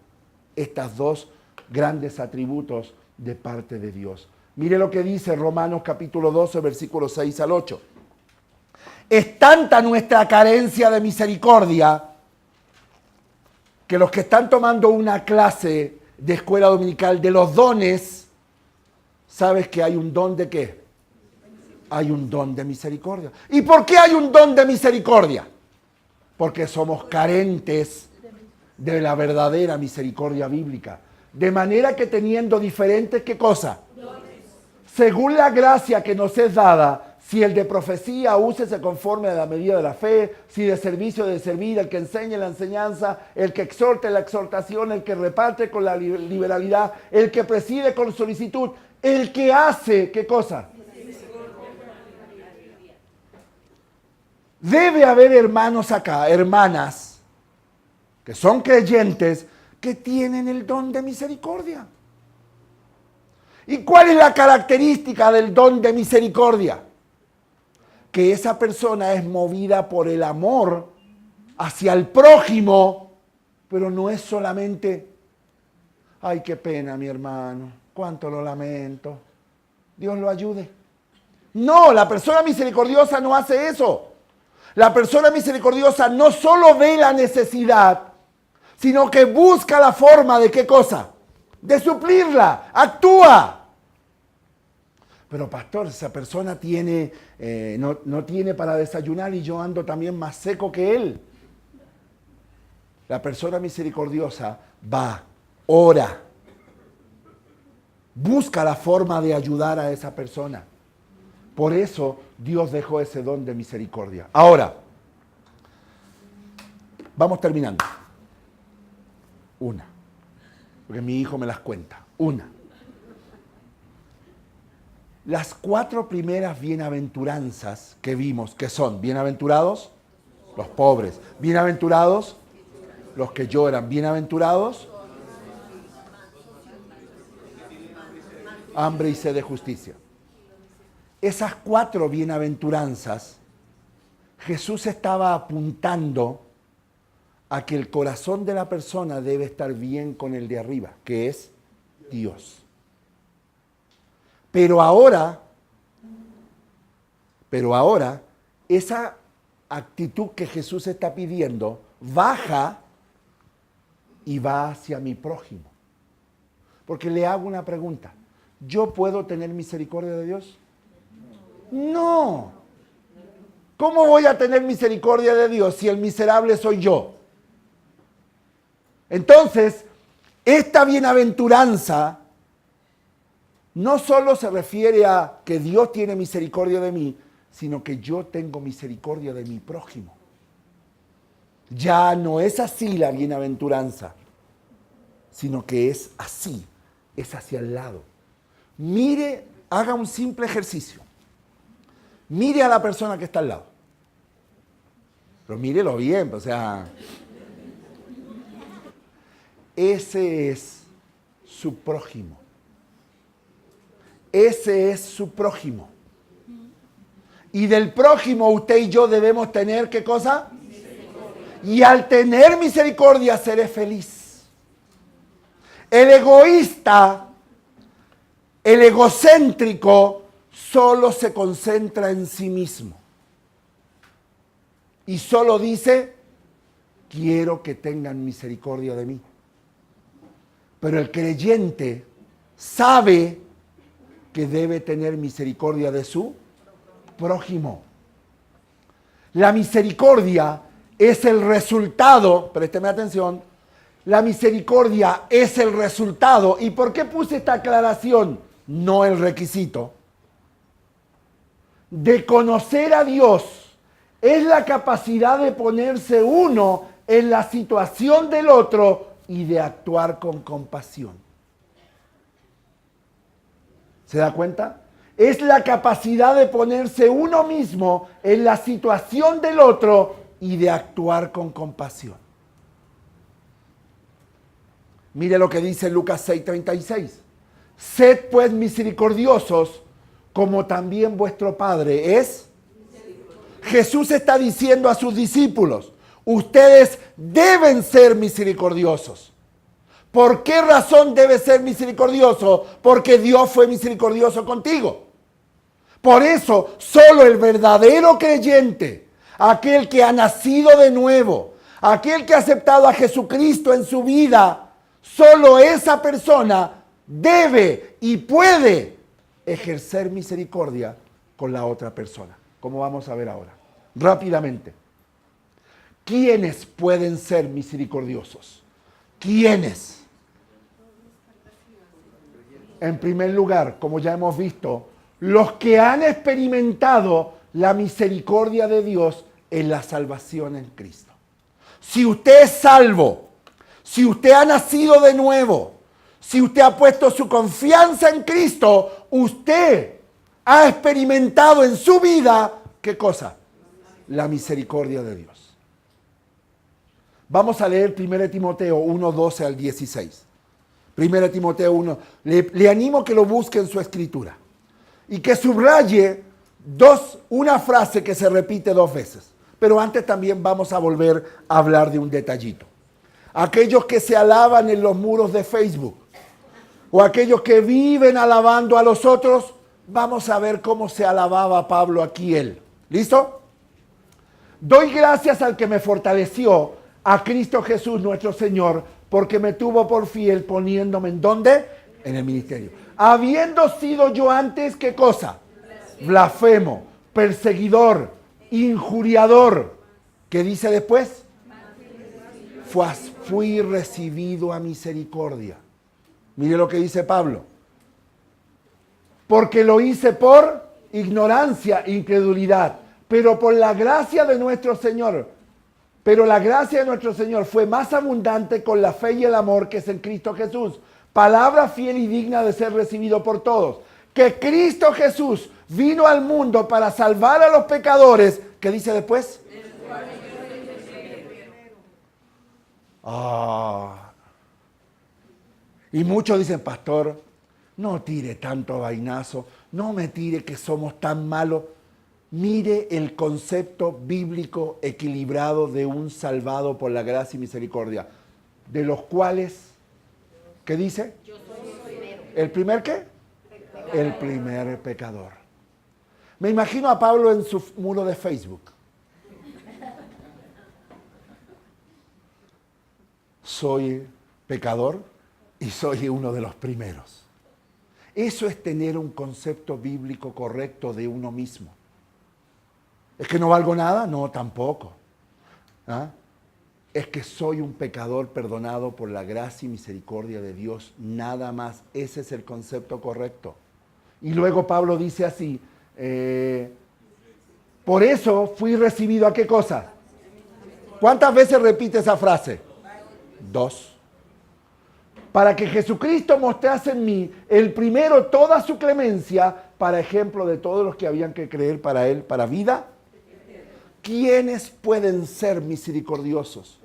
estos dos grandes atributos de parte de Dios. Mire lo que dice Romanos capítulo 12, versículos 6 al 8. Es tanta nuestra carencia de misericordia que los que están tomando una clase de escuela dominical de los dones, ¿sabes que hay un don de qué? Hay un don de misericordia. ¿Y por qué hay un don de misericordia? Porque somos carentes de la verdadera misericordia bíblica. De manera que teniendo diferentes, ¿qué cosa? Según la gracia que nos es dada, si el de profecía, úsese conforme a la medida de la fe, si de servicio, de servir, el que enseñe la enseñanza, el que exhorte la exhortación, el que reparte con la liberalidad, el que preside con solicitud, el que hace, ¿qué cosa? Debe haber hermanos acá, hermanas, que son creyentes, que tienen el don de misericordia. ¿Y cuál es la característica del don de misericordia? Que esa persona es movida por el amor hacia el prójimo, pero no es solamente, ay, qué pena mi hermano, cuánto lo lamento, Dios lo ayude. No, la persona misericordiosa no hace eso. La persona misericordiosa no solo ve la necesidad, sino que busca la forma de ¿qué cosa? De suplirla, actúa. Pero pastor, esa persona tiene, no tiene para desayunar y yo ando también más seco que él. La persona misericordiosa va, ora, busca la forma de ayudar a esa persona. Por eso Dios dejó ese don de misericordia. Ahora, vamos terminando. Una, porque mi hijo me las cuenta. Una. Las 4 primeras bienaventuranzas que vimos, que son bienaventurados los pobres, bienaventurados los que lloran, bienaventurados hambre y sed de justicia. Esas 4 bienaventuranzas, Jesús estaba apuntando a que el corazón de la persona debe estar bien con el de arriba, que es Dios. Pero ahora, esa actitud que Jesús está pidiendo baja y va hacia mi prójimo. Porque le hago una pregunta. ¿Yo puedo tener misericordia de Dios? No. ¿Cómo voy a tener misericordia de Dios si el miserable soy yo? Entonces, esta bienaventuranza no solo se refiere a que Dios tiene misericordia de mí, sino que yo tengo misericordia de mi prójimo. Ya no es así la bienaventuranza, sino que es así, es hacia el lado. Mire, haga un simple ejercicio. Mire a la persona que está al lado. Pero mírelo bien, o sea, ese es su prójimo. Ese es su prójimo. Y del prójimo usted y yo debemos tener, ¿qué cosa? Y al tener misericordia seré feliz. El egoísta, el egocéntrico, solo se concentra en sí mismo. Y solo dice, quiero que tengan misericordia de mí. Pero el creyente sabe que debe tener misericordia de su prójimo. La misericordia es el resultado, présteme atención, la misericordia es el resultado. ¿Y por qué puse esta aclaración? No el requisito. De conocer a Dios es la capacidad de ponerse uno en la situación del otro y de actuar con compasión. ¿Se da cuenta? Es la capacidad de ponerse uno mismo en la situación del otro y de actuar con compasión. Mire lo que dice Lucas 6:36. Sed pues misericordiosos, como también vuestro Padre es. Jesús está diciendo a sus discípulos, ustedes deben ser misericordiosos. ¿Por qué razón debe ser misericordioso? Porque Dios fue misericordioso contigo. Por eso, solo el verdadero creyente, aquel que ha nacido de nuevo, aquel que ha aceptado a Jesucristo en su vida, solo esa persona debe y puede ejercer misericordia con la otra persona. Como vamos a ver ahora. Rápidamente. ¿Quiénes pueden ser misericordiosos? ¿Quiénes? En primer lugar, como ya hemos visto, los que han experimentado la misericordia de Dios en la salvación en Cristo. Si usted es salvo, si usted ha nacido de nuevo, si usted ha puesto su confianza en Cristo, usted ha experimentado en su vida, ¿qué cosa? La misericordia de Dios. Vamos a leer 1 Timoteo 1, 12 al 16. 1 Timoteo 1. Le animo a que lo busque en su escritura. Y que subraye una frase que se repite 2 veces. Pero antes también vamos a volver a hablar de un detallito. Aquellos que se alaban en los muros de Facebook, o aquellos que viven alabando a los otros, Vamos a ver cómo se alababa Pablo aquí él. ¿Listo? Doy gracias al que me fortaleció, a Cristo Jesús nuestro Señor, porque me tuvo por fiel poniéndome ¿en dónde? En el ministerio. Habiendo sido yo antes, ¿qué cosa? Blasfemo, perseguidor, injuriador. ¿Qué dice después? Fui recibido a misericordia. Mire lo que dice Pablo. Porque lo hice por ignorancia, incredulidad, pero por la gracia de nuestro Señor. Pero la gracia de nuestro Señor fue más abundante con la fe y el amor que es en Cristo Jesús. Palabra fiel y digna de ser recibido por todos. Que Cristo Jesús vino al mundo para salvar a los pecadores. ¿Qué dice después? Y muchos dicen, pastor, no tire tanto vainazo, no me tire que somos tan malos. Mire el concepto bíblico equilibrado de un salvado por la gracia y misericordia, de los cuales, ¿qué dice? Yo soy ¿el primer qué? Pecador. El primer pecador. Me imagino a Pablo en su muro de Facebook. Soy pecador y soy uno de los primeros. Eso es tener un concepto bíblico correcto de uno mismo. ¿Es que no valgo nada? No, tampoco. ¿Ah? Es que soy un pecador perdonado por la gracia y misericordia de Dios, nada más. Ese es el concepto correcto. Y luego Pablo dice así, por eso fui recibido ¿a qué cosa? ¿Cuántas veces repite esa frase? 2. Para que Jesucristo mostrase en mí el primero toda su clemencia, para ejemplo de todos los que habían que creer para él, para vida. ¿Quiénes pueden ser misericordiosos?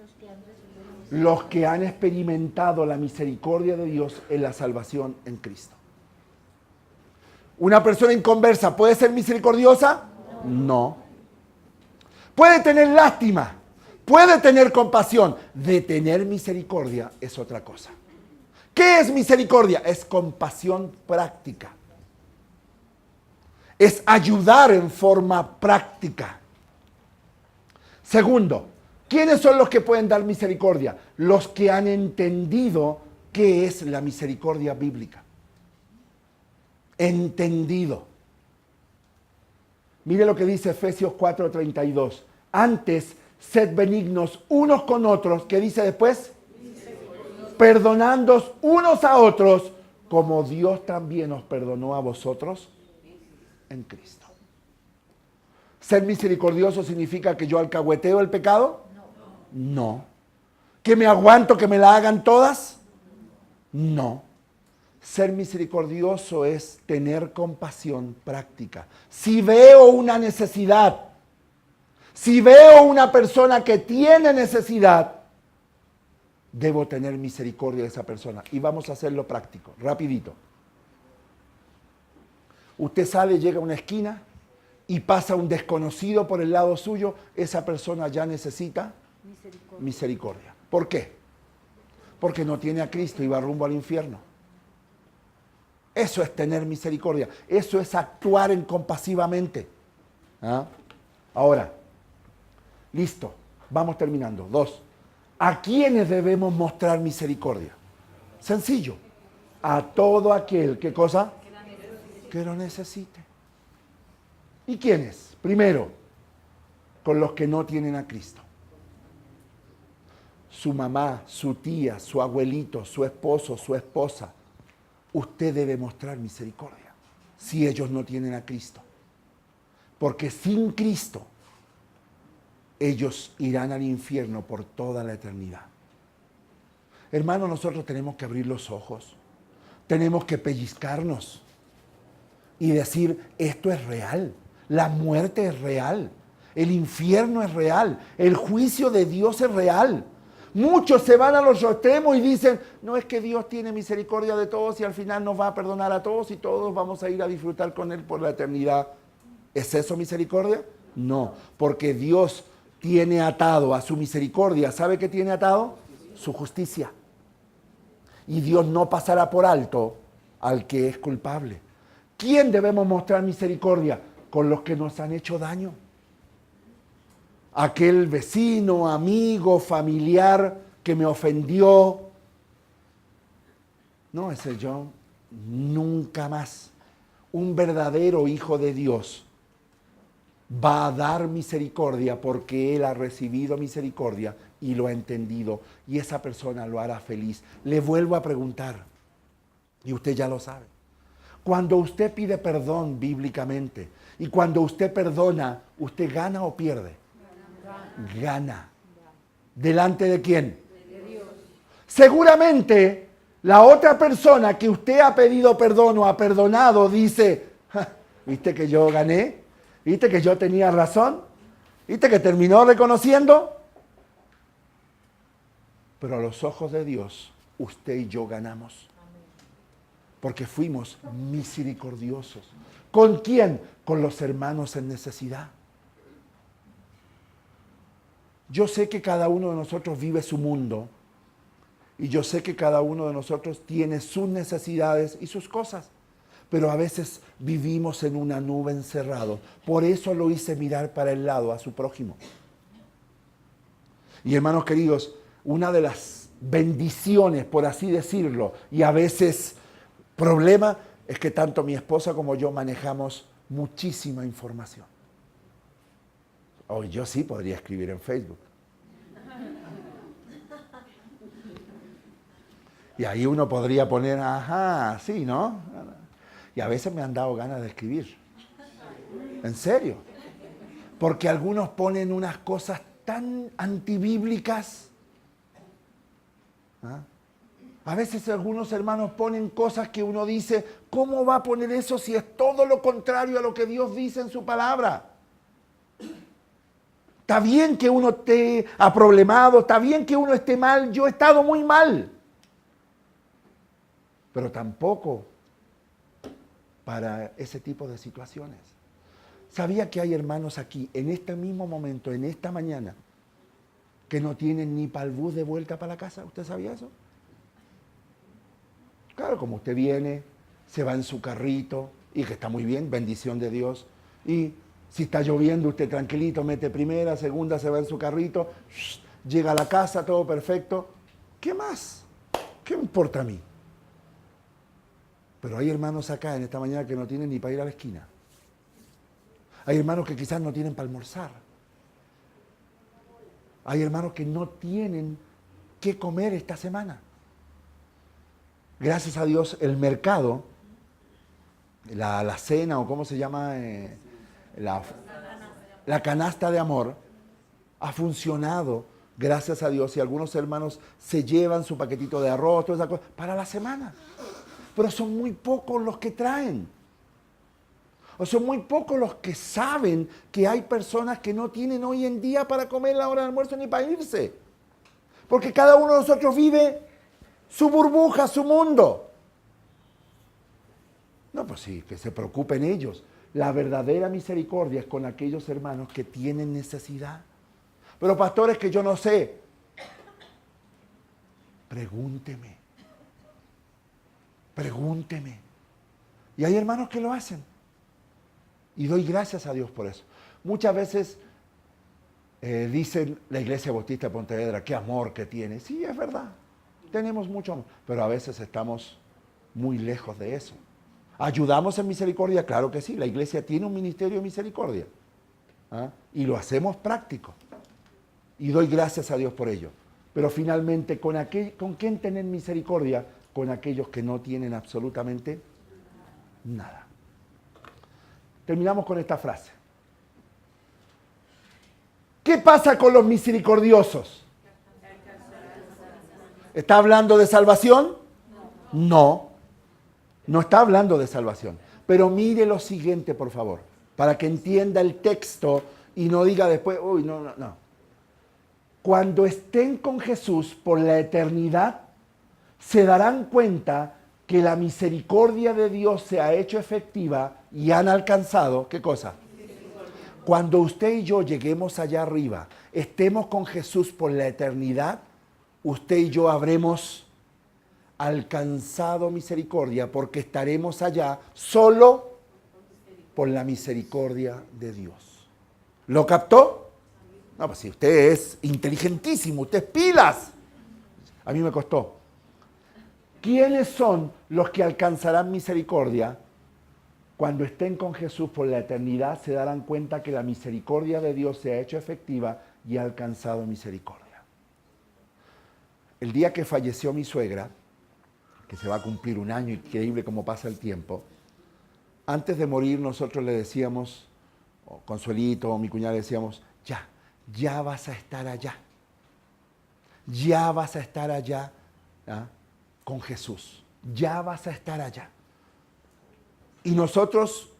Los que han experimentado la misericordia de Dios en la salvación en Cristo. ¿Una persona inconversa puede ser misericordiosa? No. Puede tener lástima, puede tener compasión. De tener misericordia es otra cosa. ¿Qué es misericordia? Es compasión práctica. Es ayudar en forma práctica. Segundo, ¿quiénes son los que pueden dar misericordia? Los que han entendido qué es la misericordia bíblica. Entendido. Mire lo que dice Efesios 4:32. Antes, sed benignos unos con otros. ¿Qué dice después? Perdonándoos unos a otros, como Dios también os perdonó a vosotros en Cristo. ¿Ser misericordioso significa que yo alcahueteo el pecado? No. ¿Que me aguanto que me la hagan todas? No. Ser misericordioso es tener compasión práctica. Si veo una necesidad, si veo una persona que tiene necesidad, debo tener misericordia de esa persona. Y vamos a hacerlo práctico, rapidito. Usted sale, llega a una esquina y pasa un desconocido por el lado suyo, esa persona ya necesita misericordia. ¿Por qué? Porque no tiene a Cristo y va rumbo al infierno. Eso es tener misericordia. Eso es actuar en compasivamente. ¿Ah? Ahora, listo, vamos terminando. 2. ¿A quiénes debemos mostrar misericordia? Sencillo. A todo aquel, ¿qué cosa? Que lo necesite. ¿Y quiénes? Primero, con los que no tienen a Cristo. Su mamá, su tía, su abuelito, su esposo, su esposa. Usted debe mostrar misericordia si ellos no tienen a Cristo. Porque sin Cristo, ellos irán al infierno por toda la eternidad. Hermanos, nosotros tenemos que abrir los ojos. Tenemos que pellizcarnos y decir, esto es real. La muerte es real. El infierno es real. El juicio de Dios es real. Muchos se van a los extremos y dicen, no, es que Dios tiene misericordia de todos y al final nos va a perdonar a todos y todos vamos a ir a disfrutar con Él por la eternidad. ¿Es eso misericordia? No, porque Dios tiene atado a su misericordia. ¿Sabe qué tiene atado? Su justicia. Y Dios no pasará por alto al que es culpable. ¿Quién debemos mostrar misericordia? Con los que nos han hecho daño. Aquel vecino, amigo, familiar que me ofendió. No, ese yo nunca más. Un verdadero hijo de Dios va a dar misericordia porque él ha recibido misericordia y lo ha entendido. Y esa persona lo hará feliz. Le vuelvo a preguntar, y usted ya lo sabe. Cuando usted pide perdón bíblicamente y cuando usted perdona, ¿usted gana o pierde? Gana. ¿Delante de quién? De Dios. Seguramente la otra persona que usted ha pedido perdón o ha perdonado dice, ¿viste que yo gané? ¿Viste que yo tenía razón? ¿Viste que terminó reconociendo? Pero a los ojos de Dios, usted y yo ganamos. Porque fuimos misericordiosos. ¿Con quién? Con los hermanos en necesidad. Yo sé que cada uno de nosotros vive su mundo y yo sé que cada uno de nosotros tiene sus necesidades y sus cosas, pero a veces vivimos en una nube encerrado. Por eso lo hice mirar para el lado a su prójimo. Y hermanos queridos, una de las bendiciones, por así decirlo, y a veces problema, es que tanto mi esposa como yo manejamos muchísima información. Hoy yo sí podría escribir en Facebook. Y ahí uno podría poner, ajá, sí, ¿no? Y a veces me han dado ganas de escribir. En serio. Porque algunos ponen unas cosas tan antibíblicas. ¿Ah? A veces algunos hermanos ponen cosas que uno dice, ¿cómo va a poner eso si es todo lo contrario a lo que Dios dice en su palabra? Está bien que uno esté aproblemado, está bien que uno esté mal, yo he estado muy mal. Pero tampoco para ese tipo de situaciones. ¿Sabía que hay hermanos aquí, en este mismo momento, en esta mañana, que no tienen ni para el bus de vuelta para la casa? ¿Usted sabía eso? Claro, como usted viene, se va en su carrito, y que está muy bien, bendición de Dios, y si está lloviendo, usted tranquilito, mete primera, segunda, se va en su carrito, llega a la casa, todo perfecto. ¿Qué más? ¿Qué me importa a mí? Pero hay hermanos acá en esta mañana que no tienen ni para ir a la esquina. Hay hermanos que quizás no tienen para almorzar. Hay hermanos que no tienen qué comer esta semana. Gracias a Dios, el mercado, la cena o cómo se llama, la canasta de amor, ha funcionado, gracias a Dios, y algunos hermanos se llevan su paquetito de arroz, toda esa cosa, para la semana. Pero son muy pocos los que traen. O son muy pocos los que saben que hay personas que no tienen hoy en día para comer la hora de almuerzo ni para irse. Porque cada uno de nosotros vive su burbuja, su mundo. No, pues sí, que se preocupen ellos. La verdadera misericordia es con aquellos hermanos que tienen necesidad. Pero pastores, que yo no sé. Pregúnteme. Pregúnteme. Y hay hermanos que lo hacen. Y doy gracias a Dios por eso. Muchas veces dicen la Iglesia Bautista de Pontevedra, qué amor que tiene. Sí, es verdad. Tenemos mucho amor. Pero a veces estamos muy lejos de eso. ¿Ayudamos en misericordia? Claro que sí. La iglesia tiene un ministerio de misericordia. ¿Ah? Y lo hacemos práctico. Y doy gracias a Dios por ello. Pero finalmente, ¿con quién tener misericordia? Con aquellos que no tienen absolutamente nada. Terminamos con esta frase. ¿Qué pasa con los misericordiosos? ¿Está hablando de salvación? No. No está hablando de salvación. Pero mire lo siguiente, por favor, para que entienda el texto y no diga después, uy, no. Cuando estén con Jesús por la eternidad, se darán cuenta que la misericordia de Dios se ha hecho efectiva y han alcanzado, ¿qué cosa? Cuando usted y yo lleguemos allá arriba, estemos con Jesús por la eternidad, usted y yo habremos alcanzado misericordia porque estaremos allá solo por la misericordia de Dios. ¿Lo captó? No, pues si usted es inteligentísimo, usted es pilas. A mí me costó. ¿Quiénes son los que alcanzarán misericordia? Cuando estén con Jesús por la eternidad, se darán cuenta que la misericordia de Dios se ha hecho efectiva y ha alcanzado misericordia. El día que falleció mi suegra, que se va a cumplir un año, increíble cómo pasa el tiempo, antes de morir nosotros le decíamos, o Consuelito o mi cuñada le decíamos, ya vas a estar allá. Ya vas a estar allá, ¿ah?, con Jesús. Ya vas a estar allá. Y nosotros,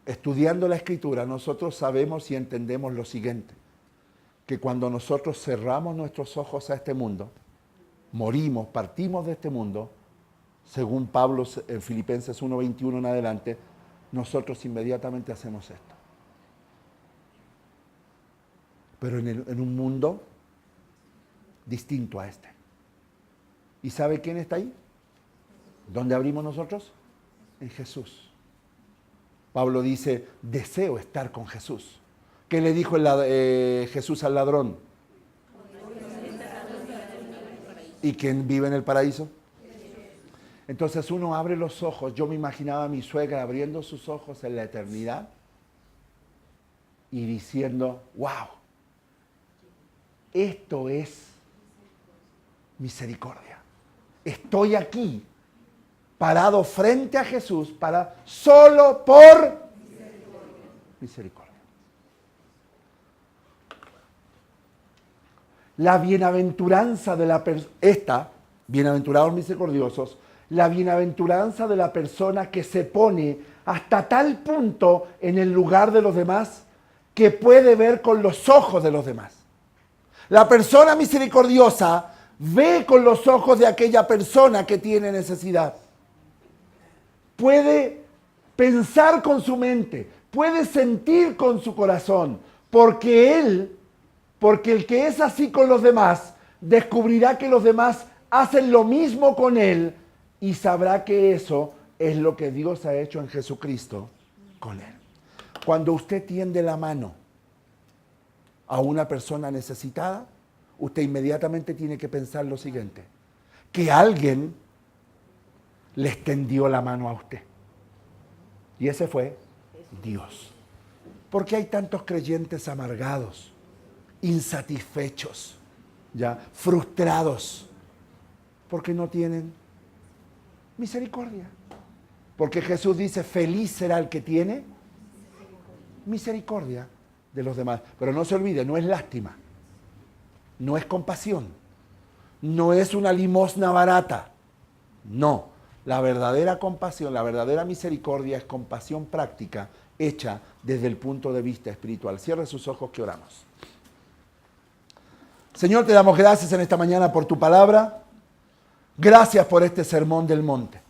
estudiando la Escritura, nosotros sabemos y entendemos lo siguiente, que cuando nosotros cerramos nuestros ojos a este mundo, morimos, partimos de este mundo, según Pablo en Filipenses 1:21 en adelante, nosotros inmediatamente hacemos esto. Pero en un mundo distinto a este. ¿Y sabe quién está ahí? ¿Dónde abrimos nosotros? En Jesús. Pablo dice, deseo estar con Jesús. ¿Qué le dijo Jesús al ladrón? ¿Y quién vive en el paraíso? Entonces uno abre los ojos. Yo me imaginaba a mi suegra abriendo sus ojos en la eternidad y diciendo, wow, esto es misericordia. Estoy aquí, parado frente a Jesús, solo por misericordia. La bienaventuranza de bienaventurados misericordiosos, la bienaventuranza de la persona que se pone hasta tal punto en el lugar de los demás que puede ver con los ojos de los demás. La persona misericordiosa ve con los ojos de aquella persona que tiene necesidad. Puede pensar con su mente, puede sentir con su corazón, porque el que es así con los demás, descubrirá que los demás hacen lo mismo con él y sabrá que eso es lo que Dios ha hecho en Jesucristo con él. Cuando usted tiende la mano a una persona necesitada, usted inmediatamente tiene que pensar lo siguiente, que alguien le extendió la mano a usted. Y ese fue Dios. ¿Por qué hay tantos creyentes amargados, insatisfechos, frustrados? Porque no tienen misericordia. Porque Jesús dice, feliz será el que tiene misericordia de los demás. Pero no se olvide, no es lástima, no es compasión, no es una limosna barata. No, la verdadera compasión, la verdadera misericordia es compasión práctica hecha desde el punto de vista espiritual. Cierre sus ojos que oramos. Señor, te damos gracias en esta mañana por tu palabra. Gracias por este sermón del monte.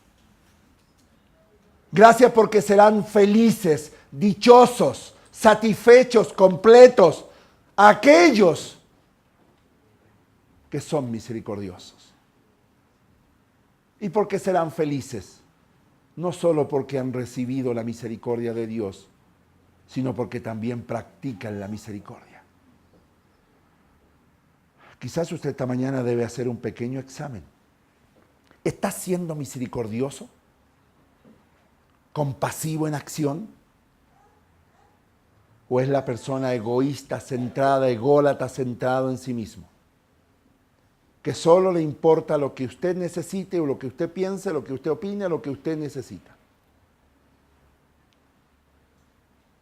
Gracias porque serán felices, dichosos, satisfechos, completos, aquellos que son misericordiosos. ¿Y por qué serán felices? No solo porque han recibido la misericordia de Dios, sino porque también practican la misericordia. Quizás usted esta mañana debe hacer un pequeño examen. ¿Está siendo misericordioso? ¿Compasivo en acción? ¿O es la persona egoísta, centrada, ególatra, centrado en sí mismo? Que solo le importa lo que usted necesite o lo que usted piense, lo que usted opine, lo que usted necesita.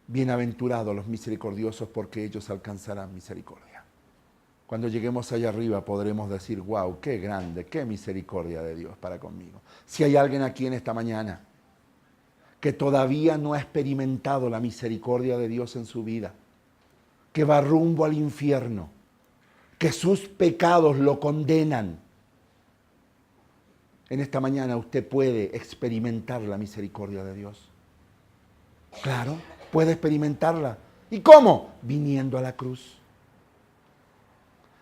Bienaventurados los misericordiosos porque ellos alcanzarán misericordia. Cuando lleguemos allá arriba podremos decir, wow, qué grande, qué misericordia de Dios para conmigo. Si hay alguien aquí en esta mañana que todavía no ha experimentado la misericordia de Dios en su vida, que va rumbo al infierno, que sus pecados lo condenan, en esta mañana usted puede experimentar la misericordia de Dios. Claro, puede experimentarla. ¿Y cómo? Viniendo a la cruz.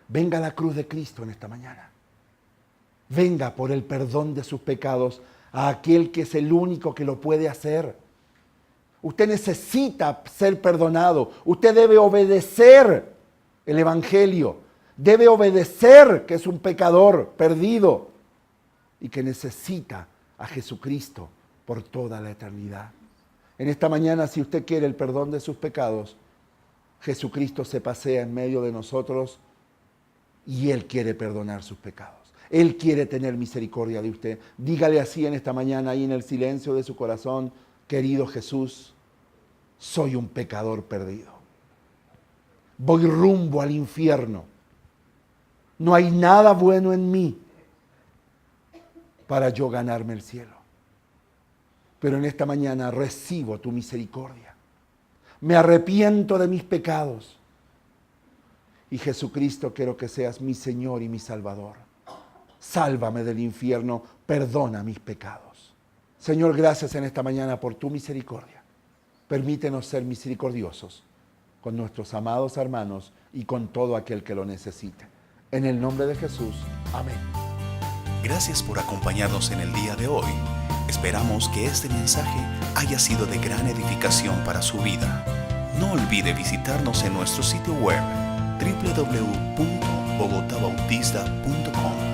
Venga a la cruz de Cristo en esta mañana. Venga por el perdón de sus pecados a aquel que es el único que lo puede hacer. Usted necesita ser perdonado. Usted debe obedecer el Evangelio. Debe obedecer que es un pecador perdido y que necesita a Jesucristo por toda la eternidad. En esta mañana, si usted quiere el perdón de sus pecados, Jesucristo se pasea en medio de nosotros y Él quiere perdonar sus pecados. Él quiere tener misericordia de usted. Dígale así en esta mañana, ahí en el silencio de su corazón: querido Jesús, soy un pecador perdido. Voy rumbo al infierno. No hay nada bueno en mí para yo ganarme el cielo. Pero en esta mañana recibo tu misericordia. Me arrepiento de mis pecados. Y Jesucristo, quiero que seas mi Señor y mi Salvador. Sálvame del infierno, perdona mis pecados. Señor, gracias en esta mañana por tu misericordia. Permítenos ser misericordiosos con nuestros amados hermanos y con todo aquel que lo necesite. En el nombre de Jesús, amén. Gracias por acompañarnos en el día de hoy. Esperamos que este mensaje haya sido de gran edificación para su vida. No olvide visitarnos en nuestro sitio web www.bogotabautista.com.